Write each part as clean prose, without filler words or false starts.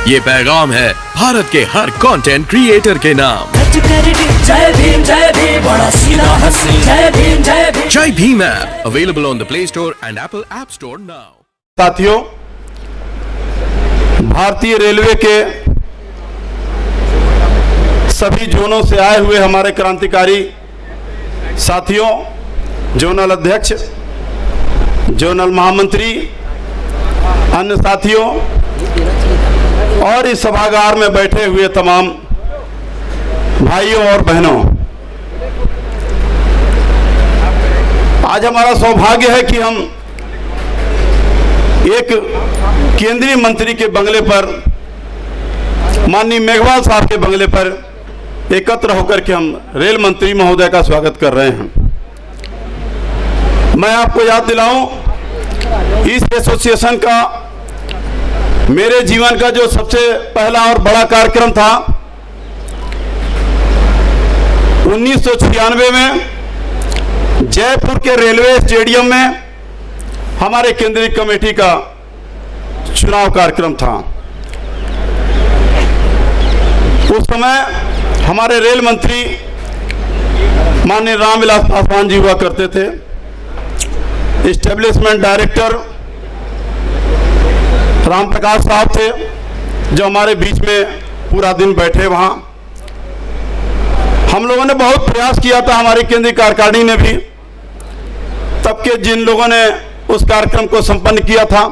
ये पैगाम है भारत के हर कंटेंट क्रिएटर के नाम। जय भीम बड़ा सीधा हंसी, जय भीम। जय Bhim app available on the play store and Apple app store now. साथियों, भारतीय रेलवे के सभी जोनों से आए हुए हमारे क्रांतिकारी साथियों, जोनल अध्यक्ष, जोनल महामंत्री, अन्य साथियों और इस सभागार में बैठे हुए तमाम भाइयों और बहनों, आज हमारा सौभाग्य है कि हम एक केंद्रीय मंत्री के बंगले पर, माननीय मेघवाल साहब के बंगले पर एकत्र होकर के हम रेल मंत्री महोदय का स्वागत कर रहे हैं। मैं आपको याद दिलाऊं, इस एसोसिएशन का मेरे जीवन का जो सबसे पहला और बड़ा कार्यक्रम था 1996 में जयपुर के रेलवे स्टेडियम में हमारे केंद्रीय कमेटी का चुनाव कार्यक्रम था। उस समय हमारे रेल मंत्री माननीय रामविलास पासवान जी हुआ करते थे। एस्टेब्लिशमेंट डायरेक्टर राम प्रकाश साहब थे, जो हमारे बीच में पूरा दिन बैठे वहाँ। हम लोगों ने बहुत प्रयास किया था, हमारी केंद्रीय कार्यकारिणी ने भी, तब के जिन लोगों ने उस कार्यक्रम को संपन्न किया था,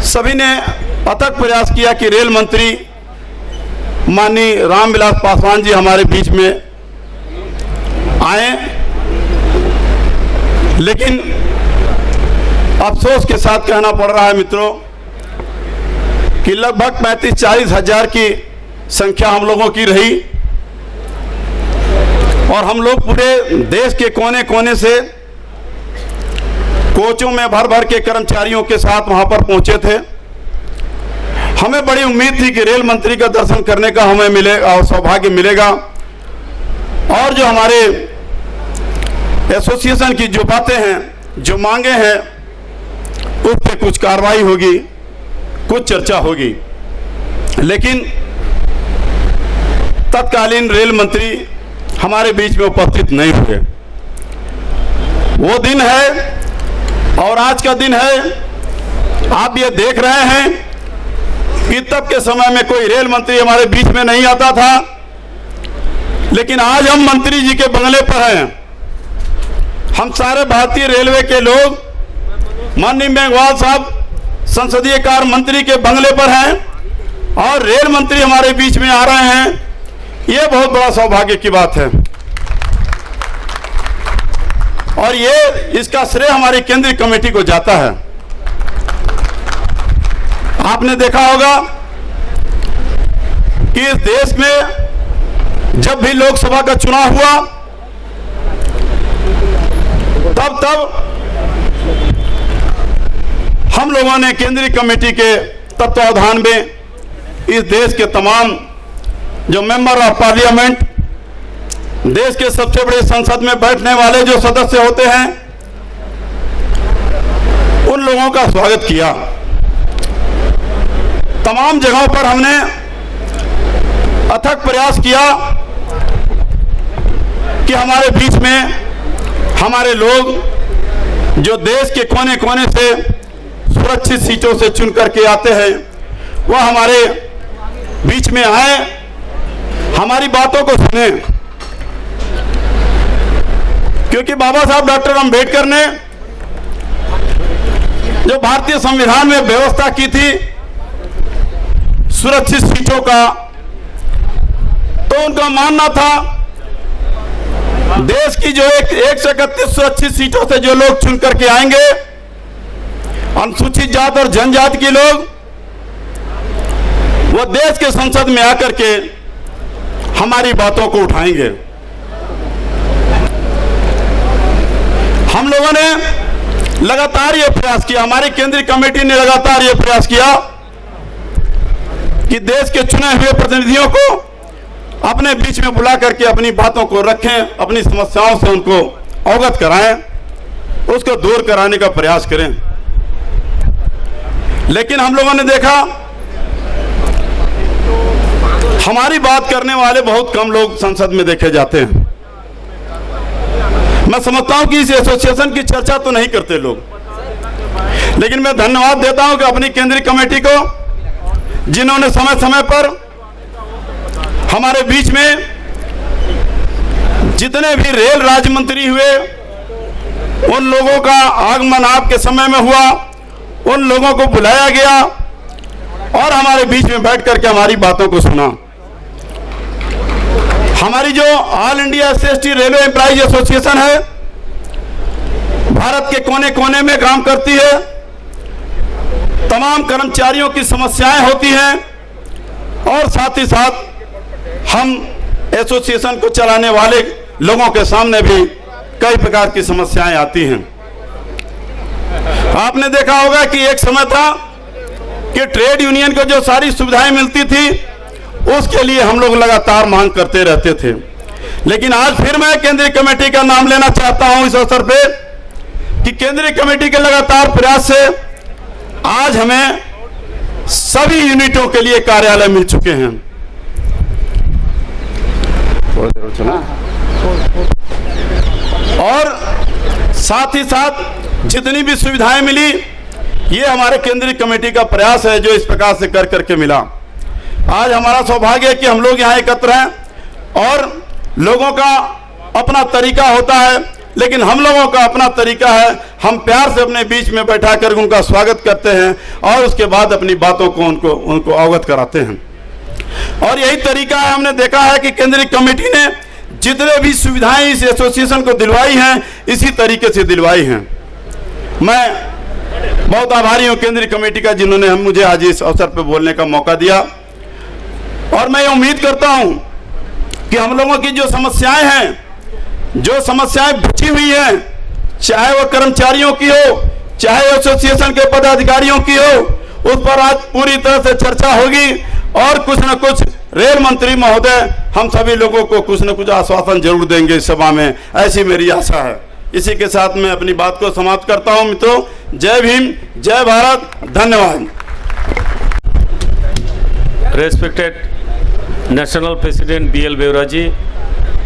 सभी ने अथक प्रयास किया कि रेल मंत्री माननीय रामविलास पासवान जी हमारे बीच में आए। लेकिन अफसोस के साथ कहना पड़ रहा है मित्रों कि लगभग 35-40 हजार की संख्या हम लोगों की रही और हम लोग पूरे देश के कोने कोने से कोचों में भर भर के कर्मचारियों के साथ वहां पर पहुंचे थे। हमें बड़ी उम्मीद थी कि रेल मंत्री का दर्शन करने का हमें मिलेगा और सौभाग्य मिलेगा और जो हमारे एसोसिएशन की जो बातें हैं, जो मांगे हैं, उस पर कुछ कार्रवाई होगी, कुछ चर्चा होगी। लेकिन तत्कालीन रेल मंत्री हमारे बीच में उपस्थित नहीं हुए। वो दिन है और आज का दिन है। आप ये देख रहे हैं कि तब के समय में कोई रेल मंत्री हमारे बीच में नहीं आता था, लेकिन आज हम मंत्री जी के बंगले पर हैं। हम सारे भारतीय रेलवे के लोग माननीय मेघवाल साहब संसदीय कार्य मंत्री के बंगले पर हैं और रेल मंत्री हमारे बीच में आ रहे हैं। ये बहुत बड़ा सौभाग्य की बात है और ये इसका श्रेय हमारी केंद्रीय कमेटी को जाता है। आपने देखा होगा कि इस देश में जब भी लोकसभा का चुनाव हुआ तब हम लोगों ने केंद्रीय कमेटी के तत्वावधान में इस देश के तमाम जो मेंबर ऑफ पार्लियामेंट, देश के सबसे बड़े संसद में बैठने वाले जो सदस्य होते हैं, उन लोगों का स्वागत किया। तमाम जगहों पर हमने अथक प्रयास किया कि हमारे बीच में हमारे लोग जो देश के कोने कोने से सुरक्षित सीटों से चुन करके आते हैं, वह हमारे बीच में आए, हमारी बातों को सुने। क्योंकि बाबा साहब डॉक्टर अंबेडकर ने जो भारतीय संविधान में व्यवस्था की थी सुरक्षित सीटों का, तो उनका मानना था देश की जो 131 सुरक्षित सीटों से जो लोग चुन करके आएंगे, अनुसूचित जात और जनजाति के लोग, वो देश के संसद में आकर के हमारी बातों को उठाएंगे। हम लोगों ने लगातार ये प्रयास किया, हमारी केंद्रीय कमेटी ने लगातार ये प्रयास किया कि देश के चुने हुए प्रतिनिधियों को अपने बीच में बुला करके अपनी बातों को रखें, अपनी समस्याओं से उनको अवगत कराएं, उसको दूर कराने का प्रयास करें। लेकिन हम लोगों ने देखा हमारी बात करने वाले बहुत कम लोग संसद में देखे जाते हैं। मैं समझता हूं कि इस एसोसिएशन की चर्चा तो नहीं करते लोग, लेकिन मैं धन्यवाद देता हूं कि अपनी केंद्रीय कमेटी को, जिन्होंने समय समय पर हमारे बीच में जितने भी रेल राज्य मंत्री हुए उन लोगों का आगमन आपके समय में हुआ, उन लोगों को बुलाया गया और हमारे बीच में बैठ करके हमारी बातों को सुना। हमारी जो all India SC railway employees association है, भारत के कोने कोने में काम करती है। तमाम कर्मचारियों की समस्याएं होती हैं और साथ ही साथ हम एसोसिएशन को चलाने वाले लोगों के सामने भी कई प्रकार की समस्याएं आती हैं। आपने देखा होगा कि एक समय था कि ट्रेड यूनियन को जो सारी सुविधाएं मिलती थी उसके लिए हम लोग लगातार मांग करते रहते थे, लेकिन आज फिर मैं केंद्रीय कमेटी का नाम लेना चाहता हूं इस अवसर पे कि केंद्रीय कमेटी के लगातार प्रयास से आज हमें सभी यूनिटों के लिए कार्यालय मिल चुके हैं। और साथ ही साथ जितनी भी सुविधाएं मिली, ये हमारे केंद्रीय कमेटी का प्रयास है जो इस प्रकार से कर करके मिला। आज हमारा सौभाग्य है कि हम लोग यहाँ एकत्र हैं और लोगों का अपना तरीका होता है, लेकिन हम लोगों का अपना तरीका है। हम प्यार से अपने बीच में बैठा कर उनका स्वागत करते हैं और उसके बाद अपनी बातों को उनको अवगत कराते हैं। और यही तरीका है, हमने देखा है कि केंद्रीय कमेटी ने जितने भी सुविधाएं इस एसोसिएशन को दिलवाई हैं, इसी तरीके से दिलवाई हैं। मैं बहुत आभारी हूं केंद्रीय कमेटी का, जिन्होंने मुझे आज इस अवसर पर बोलने का मौका दिया। और मैं ये उम्मीद करता हूं कि हम लोगों की जो समस्याएं हैं, जो समस्याएं बची हुई हैं, चाहे वो कर्मचारियों की हो, चाहे एसोसिएशन के पदाधिकारियों की हो, उस पर आज पूरी तरह से चर्चा होगी और कुछ न कुछ रेल मंत्री महोदय हम सभी लोगों को कुछ न कुछ आश्वासन जरूर देंगे इस सभा में, ऐसी मेरी आशा है। इसी के साथ मैं अपनी बात को समाप्त करता हूं। मित्रों, जय भीम, जय भारत, धन्यवाद। Respected National President B.L. Beura ji,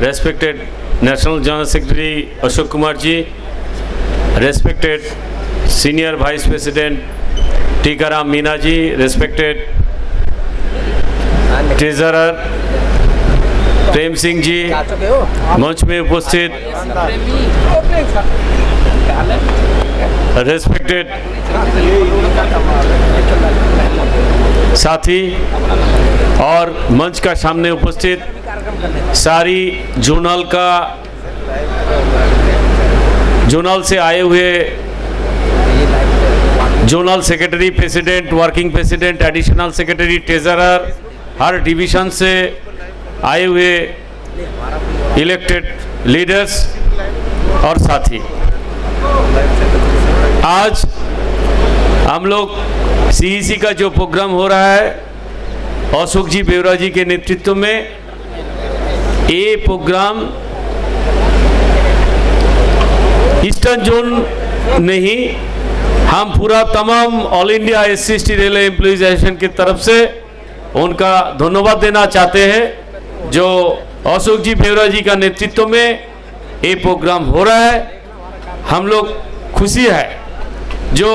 respected National General Secretary Ashok Kumar ji, respected Senior Vice President Tikaram Meena ji, respected Treasurer Prem Singh ji, मंच में उपस्थित रेस्पेक्टेड साथी और मंच का सामने उपस्थित सारी जोनल से आए हुए zonal secretary, president, working president, additional secretary, treasurer, हर डिवीजन से आए हुए इलेक्टेड लीडर्स और साथी, आज हम लोग सीईसी का जो प्रोग्राम हो रहा है अशोक जी बेवरा जी के नेतृत्व में, ये प्रोग्राम ईस्टर्न जोन नहीं, हम पूरा तमाम all India SC railway employees association की तरफ से उनका धन्यवाद देना चाहते हैं, जो अशोक जी बेवरा जी का नेतृत्व में ये प्रोग्राम हो रहा है। हम लोग खुशी है जो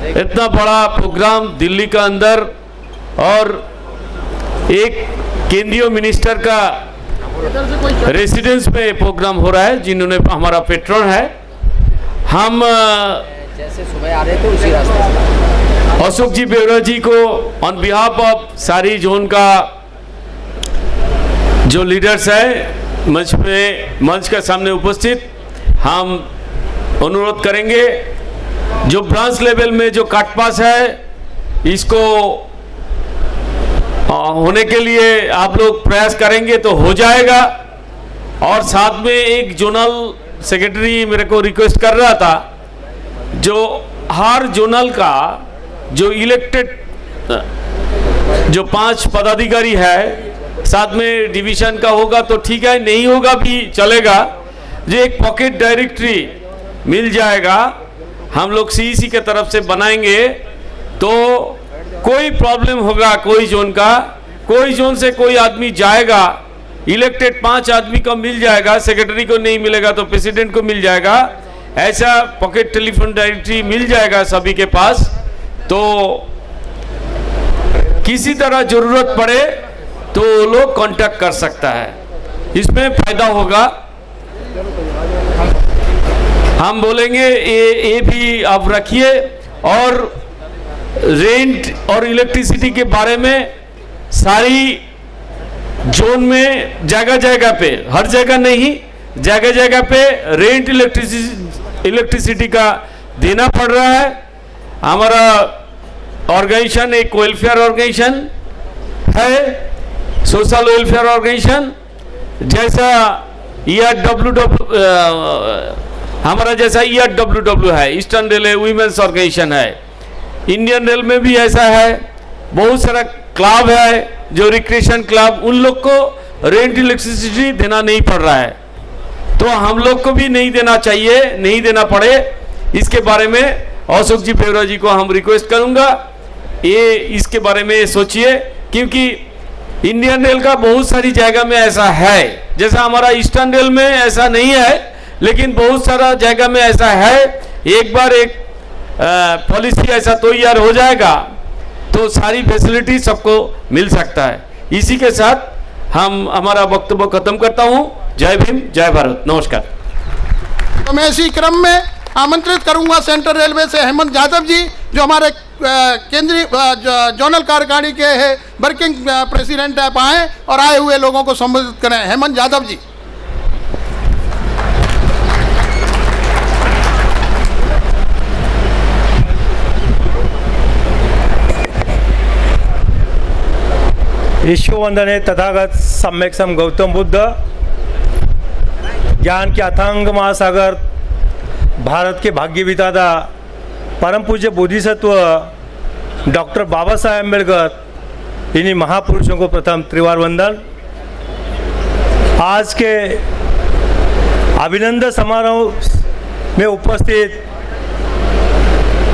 इतना बड़ा प्रोग्राम दिल्ली का अंदर और एक केंद्रीय मिनिस्टर का रेसिडेंस में प्रोग्राम हो रहा है, जिन्होंने हमारा पेट्रन है। हम जैसे सुबह आ रहे थे उसी रास्ते से अशोक जी बेवरा जी को ऑन बिहाफ ऑफ सारी जोन का जो लीडर्स है मंच के सामने उपस्थित, हम अनुरोध करेंगे जो ब्रांच लेवल में जो काटपास है इसको होने के लिए आप लोग प्रयास करेंगे तो हो जाएगा। और साथ में एक जोनल सेक्रेटरी मेरे को रिक्वेस्ट कर रहा था, जो हर जोनल का जो इलेक्टेड जो 5 पदाधिकारी है, साथ में डिवीजन का होगा तो ठीक है, नहीं होगा भी चलेगा, जो एक पॉकेट डायरेक्टरी मिल जाएगा, हम लोग सीईसी के तरफ से बनाएंगे तो कोई प्रॉब्लम होगा कोई जोन का कोई जोन से कोई आदमी जाएगा, इलेक्टेड 5 आदमी को मिल जाएगा, सेक्रेटरी को नहीं मिलेगा तो प्रेसिडेंट को मिल जाएगा, ऐसा पॉकेट टेलीफोन डायरेक्टरी मिल जाएगा सभी के पास। तो किसी तरह जरूरत पड़े तो लोग कांटेक्ट कर सकता है, इसमें फायदा होगा। हम बोलेंगे ये भी आप रखिए। और रेंट और इलेक्ट्रिसिटी के बारे में सारी जोन में जगह जगह पे, हर जगह नहीं, जगह जगह पे रेंट इलेक्ट्रिसिटी का देना पड़ रहा है। हमारा ऑर्गेनाइजेशन एक वेलफेयर ऑर्गेनाइजेशन है, सोशल वेलफेयर ऑर्गेनाइजेशन, जैसा हमारा जैसा ERWW है, ईस्टर्न रेलवे वुमेन्स ऑर्गेनाइजेशन है। इंडियन रेल में भी ऐसा है, बहुत सारा क्लब है जो रिक्रिएशन क्लब, उन लोग को रेंट इलेक्ट्रिसिटी देना नहीं पड़ रहा है, तो हम लोग को भी नहीं देना चाहिए, नहीं देना पड़े। इसके बारे में अशोक जी पेवरा जी को हम रिक्वेस्ट करूंगा, ये इसके बारे में सोचिए, क्योंकि इंडियन रेल का बहुत सारी जगह में ऐसा है, जैसा हमारा ईस्टर्न रेल में ऐसा नहीं है, लेकिन बहुत सारा जगह में ऐसा है। एक बार एक पॉलिसी ऐसा तैयार हो जाएगा तो सारी फैसिलिटी सबको मिल सकता है। इसी के साथ हम हमारा वक्तव्य खत्म करता हूं। जय भीम, जय भारत, नमस्कार। तो मैं इसी क्रम में आमंत्रित करूंगा सेंट्रल रेलवे से हेमंत यादव जी, जो हमारे केंद्रीय जोनल कार्यकारिणी के वर्किंग प्रेसिडेंट है, आए और आए हुए लोगों को संबोधित करें। हेमंत यादव जी। ईश्ववंदने तथागत सम्यक सम गौतम बुद्ध, ज्ञान के अथांग महासागर, भारत के भाग्य विधाता परम पूज्य बोधिसत्व डॉक्टर बाबा साहेब अम्बेडकर, इन्हीं महापुरुषों को प्रथम त्रिवार वंदन। आज के अभिनंदन समारोह में उपस्थित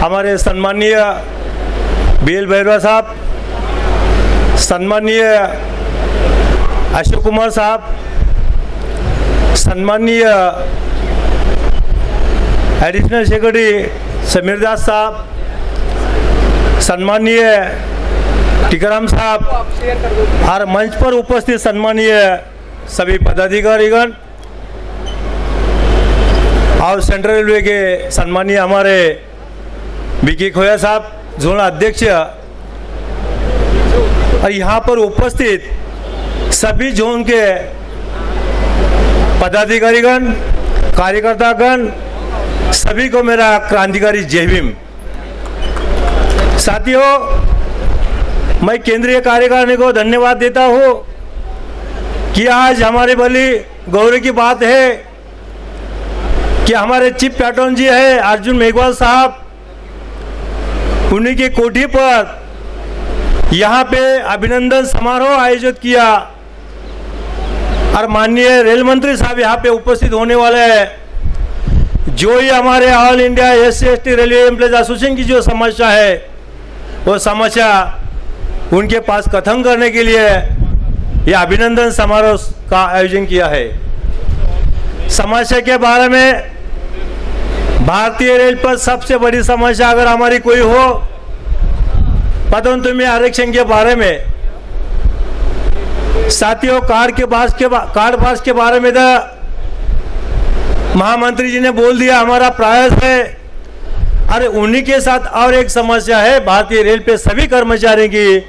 हमारे सम्माननीय BL भैरवा साहब, सम्माननीय अशोक कुमार साहब, सम्माननीय एडिशनल सेक्रेटरी समीर दास साहब, सम्माननीय टीकाराम साहब और मंच पर उपस्थित सम्माननीय सभी पदाधिकारीगण और सेंट्रल रेलवे के सम्माननीय हमारे बीके खोया साहब जोनल अध्यक्ष और यहाँ पर उपस्थित सभी जोन के पदाधिकारीगण, कार्यकर्तागण, सभी को मेरा क्रांतिकारी जय भीम। साथियों, मैं केंद्रीय कार्यकारिणी को धन्यवाद देता हूँ कि आज हमारे बड़ी गौरव की बात है कि हमारे चीफ पैट्रन जी है अर्जुन मेघवाल साहब, उन्हीं की कोठी पर यहाँ पे अभिनंदन समारोह आयोजित किया और माननीय रेल मंत्री साहब यहाँ पे उपस्थित होने वाले हैं। जो ही हमारे all India SC/ST railway employees association की जो समस्या है, वो समस्या उनके पास कथन करने के लिए यह अभिनंदन समारोह का आयोजन किया है। समस्या के बारे में, भारतीय रेल पर सबसे बड़ी समस्या अगर हमारी कोई हो, पदोन्नति में आरक्षण के बारे में। साथियों, कार्ड पास के बारे में तो महामंत्री जी ने बोल दिया, हमारा प्रयास है। अरे उन्हीं के साथ और एक समस्या है भारतीय रेल पे सभी कर्मचारियों की।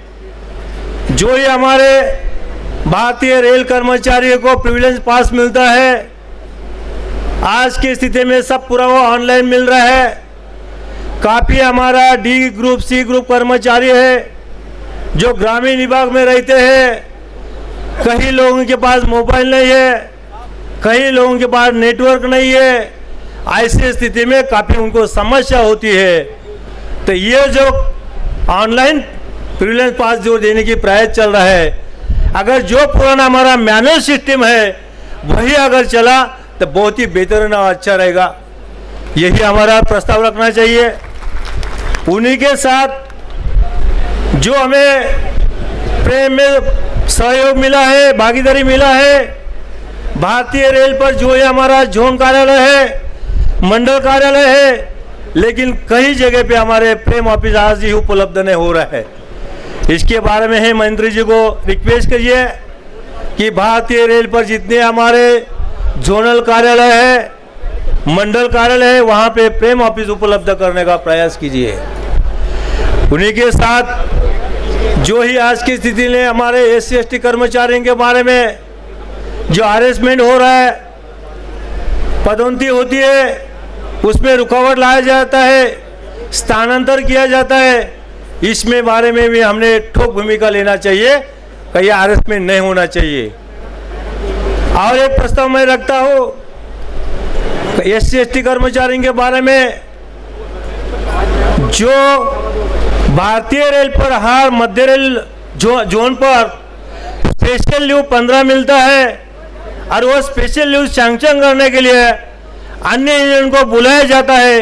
जो ये हमारे भारतीय रेल कर्मचारियों को प्रिविलेज पास मिलता है, आज की स्थिति में सब पूरा वो ऑनलाइन मिल रहा है। काफ़ी हमारा D ग्रुप C ग्रुप कर्मचारी है जो ग्रामीण विभाग में रहते हैं। कई लोगों के पास मोबाइल नहीं है, कई लोगों के पास नेटवर्क नहीं है। ऐसी स्थिति में काफ़ी उनको समस्या होती है। तो ये जो ऑनलाइन प्रिविलेज पास जो देने की प्रयास चल रहा है, अगर जो पुराना हमारा मैनुअल सिस्टम है वही अगर चला तो बहुत ही बेहतर और अच्छा रहेगा। यही हमारा प्रस्ताव रखना चाहिए। उन्हीं के साथ जो हमें प्रेम में सहयोग मिला है, भागीदारी मिला है। भारतीय रेल पर जो है हमारा जोन कार्यालय है, मंडल कार्यालय है, लेकिन कई जगह पे हमारे प्रेम ऑफिस आज ही उपलब्ध नहीं हो रहा है। इसके बारे में है मंत्री जी को रिक्वेस्ट करिए कि भारतीय रेल पर जितने हमारे जोनल कार्यालय है, मंडल कार्यालय है, वहाँ पे प्रेम ऑफिस उपलब्ध करने का प्रयास कीजिए। उन्हीं के साथ जो ही आज की स्थिति में हमारे SC/ST कर्मचारियों के बारे में जो हरेसमेंट हो रहा है, पदोन्नति होती है, उसमें रुकावट लाया जाता है, स्थानांतर किया जाता है, इसमें बारे में भी हमने ठोस भूमिका लेना चाहिए कि यह हरेसमेंट नहीं होना चाहिए। और एक प्रस्ताव मैं रखता हूँ SC/ST कर्मचारियों के बारे में, जो भारतीय रेल पर हर मध्य रेल जोन पर स्पेशल लीव 15 मिलता है और वो स्पेशल लीव सैंक्शन करने के लिए अन्य यूनियन को बुलाया जाता है,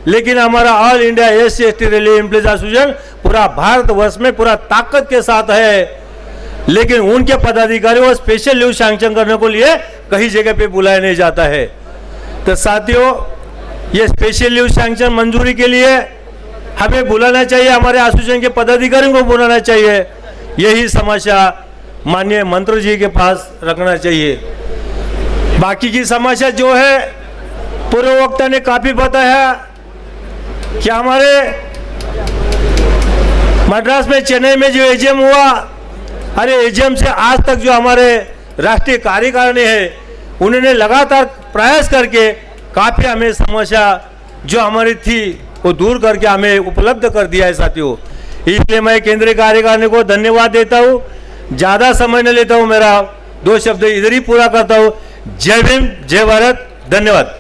लेकिन हमारा all India SC/ST railway employees association पूरा भारतवर्ष में पूरा ताकत के साथ है, लेकिन उनके पदाधिकारी वो स्पेशल लीव सैंक्शन करने को लिए कई जगह पे बुलाया नहीं जाता है। तो साथियों, ये स्पेशल लीव सैंक्शन मंजूरी के लिए हमें बुलाना चाहिए, हमारे एसोसिएशन के पदाधिकारियों को बुलाना चाहिए। यही समस्या माननीय मंत्री जी के पास रखना चाहिए। बाकी की समस्या जो है पूर्व वक्ता ने काफी बताया कि हमारे मद्रास में, चेन्नई में जो AGM हुआ, अरे AGM से आज तक जो हमारे राष्ट्रीय कार्यकारिणी है, उन्होंने लगातार प्रयास करके काफी हमें समस्या जो हमारी थी वो दूर करके हमें उपलब्ध कर दिया है साथियों। इसलिए मैं केंद्रीय कार्यकारिणी को धन्यवाद देता हूँ। ज़्यादा समय न लेता हूँ, मेरा 2 शब्द इधर ही पूरा करता हूँ। जय भीम, जय भारत, धन्यवाद।